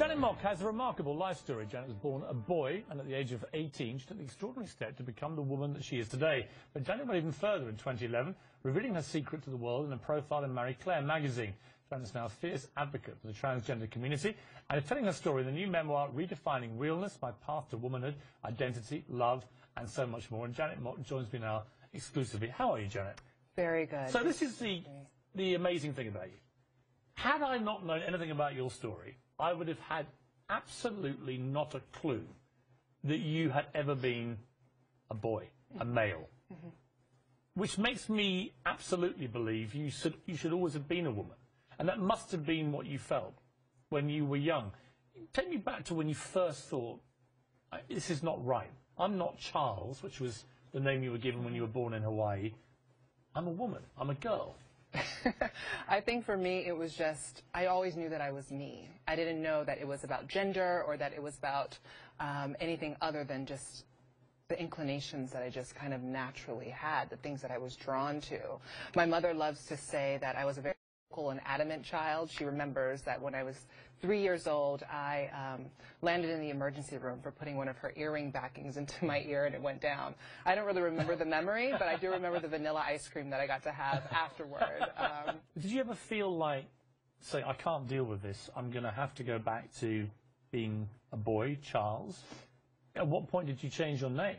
Janet Mock has a remarkable life story. Janet was born a boy, and at the age of 18, she took the extraordinary step to become the woman that she is today. But Janet went even further in 2011, revealing her secret to the world in a profile in Marie Claire magazine. Janet is now a fierce advocate for the transgender community and is telling her story in the new memoir, Redefining Realness, My Path to Womanhood, Identity, Love, and so much more. And Janet Mock joins me now exclusively. How are you, Janet? Very good. So this is the amazing thing about you. Had I not known anything about your story, I would have had absolutely not a clue that you had ever been a boy, a male. Mm-hmm. Which makes me absolutely believe you should always have been a woman. And that must have been what you felt when you were young. Take me back to when you first thought, this is not right. I'm not Charles, which was the name you were given when you were born in Hawaii. I'm a woman. I'm a girl. I think for me, it was just, I always knew that I was me. I didn't know that it was about gender or that it was about anything other than just the inclinations that I just kind of naturally had, the things that I was drawn to. My mother loves to say that I was a very vocal and adamant child. She remembers that when I was 3 years old, I landed in the emergency room for putting one of her earring backings into my ear and it went down. I don't really remember the memory, but I do remember the vanilla ice cream that I got to have afterward. Did you ever feel like, say, I can't deal with this, I'm going to have to go back to being a boy, Charles? At what point did you change your name?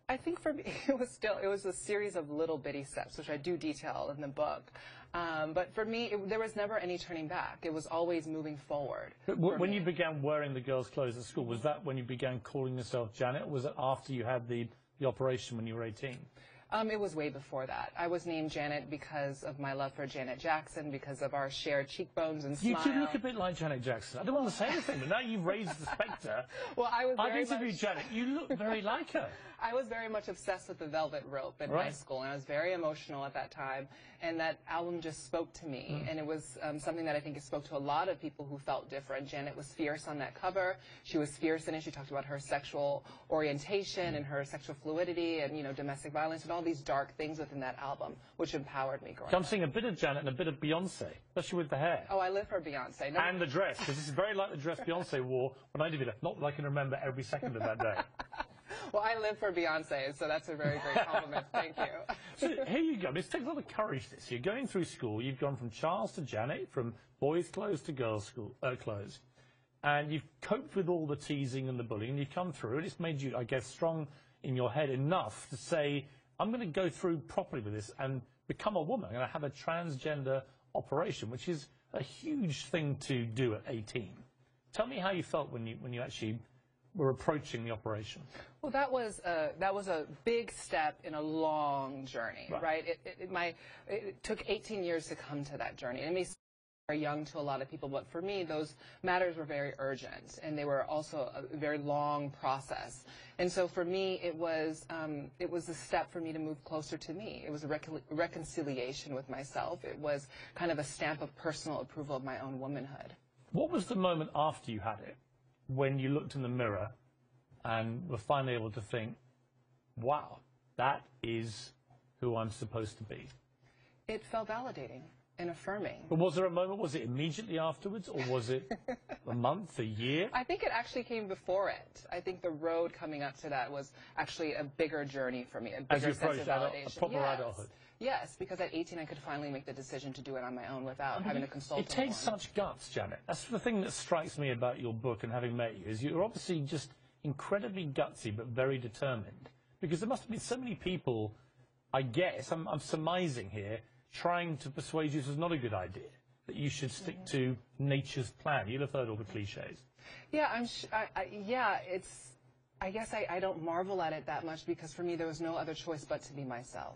I think for me, it was a series of little bitty steps, which I do detail in the book. But for me, there was never any turning back. It was always moving forward. When you began wearing the girls' clothes at school, was that when you began calling yourself Janet, or was it after you had the operation when you were 18? It was way before that. I was named Janet because of my love for Janet Jackson, because of our shared cheekbones and smile. You do look a bit like Janet Jackson. I don't want to say anything, but now you've raised the spectre. Well, I've interviewed Janet. You look very like her. I was very much obsessed with the velvet rope in high school, and I was very emotional at that time. And that album just spoke to me, and it was something that I think it spoke to a lot of people who felt different. Janet was fierce on that cover. She was fierce in it. She talked about her sexual orientation and her sexual fluidity and, you know, domestic violence and all these dark things within that album, which empowered me growing up. I'm seeing a bit of Janet and a bit of Beyonce, especially with the hair. Oh, I live for Beyonce. No, and the dress, because this is very like the dress Beyonce wore when I did it. Not that I can remember every second of that day. Well, I live for Beyonce, so that's a very great compliment. Thank you. So here you go. This takes a lot of courage, this. You're going through school. You've gone from Charles to Janet, from boys' clothes to girls' clothes. And you've coped with all the teasing and the bullying, and you've come through, and it's made you, I guess, strong in your head enough to say, I'm going to go through properly with this and become a woman. I'm going to have a transgender operation, which is a huge thing to do at 18. Tell me how you felt when you actually were approaching the operation. Well, that was a big step in a long journey, right? It took 18 years to come to that journey. It may seem very young to a lot of people, but for me, those matters were very urgent, and they were also a very long process. And so for me, it was a step for me to move closer to me. It was a reconciliation with myself. It was kind of a stamp of personal approval of my own womanhood. What was the moment after you had it, when you looked in the mirror and were finally able to think, wow, that is who I'm supposed to be? It felt validating and affirming. But was there a moment, was it immediately afterwards, or was it a month, a year? I think it actually came before it. I think the road coming up to that was actually a bigger journey for me, a bigger sense of validation. A proper adulthood. Yes, because at 18 I could finally make the decision to do it on my own without having to consult anyone. It takes such guts, Janet. That's the thing that strikes me about your book and having met you, is you're obviously just incredibly gutsy but very determined. Because there must have been so many people, I guess, I'm surmising here, trying to persuade you this is not a good idea, that you should stick to nature's plan. You'll have heard all the cliches. Yeah, I guess I don't marvel at it that much, because for me there was no other choice but to be myself.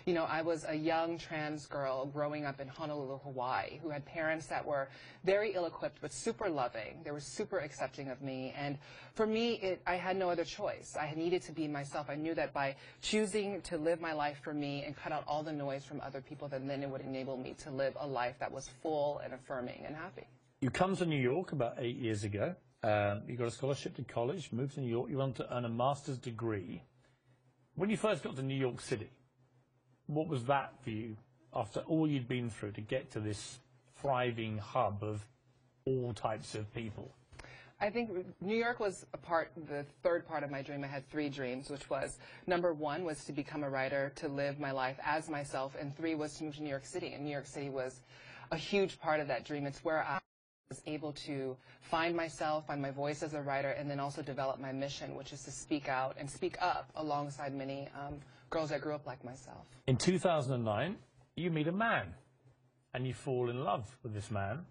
You know, I was a young trans girl growing up in Honolulu, Hawaii, who had parents that were very ill-equipped but super loving. They were super accepting of me. And for me, I had no other choice. I needed to be myself. I knew that by choosing to live my life for me and cut out all the noise from other people, then it would enable me to live a life that was full and affirming and happy. You come to New York about 8 years ago. You got a scholarship to college, moved to New York. You went to earn a master's degree. When you first got to New York City, what was that for you, after all you'd been through, to get to this thriving hub of all types of people? I think New York was the third part of my dream. I had 3 dreams, which was, number 1 was to become a writer, to live my life as myself, and 3 was to move to New York City. And New York City was a huge part of that dream. It's where I was able to find myself, find my voice as a writer, and then also develop my mission, which is to speak out and speak up alongside many girls that grew up like myself. In 2009, you meet a man, and you fall in love with this man,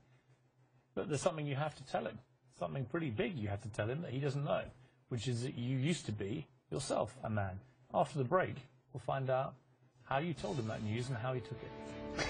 but there's something you have to tell him. Something pretty big you have to tell him that he doesn't know, which is that you used to be yourself a man. After the break, we'll find out how you told him that news and how he took it.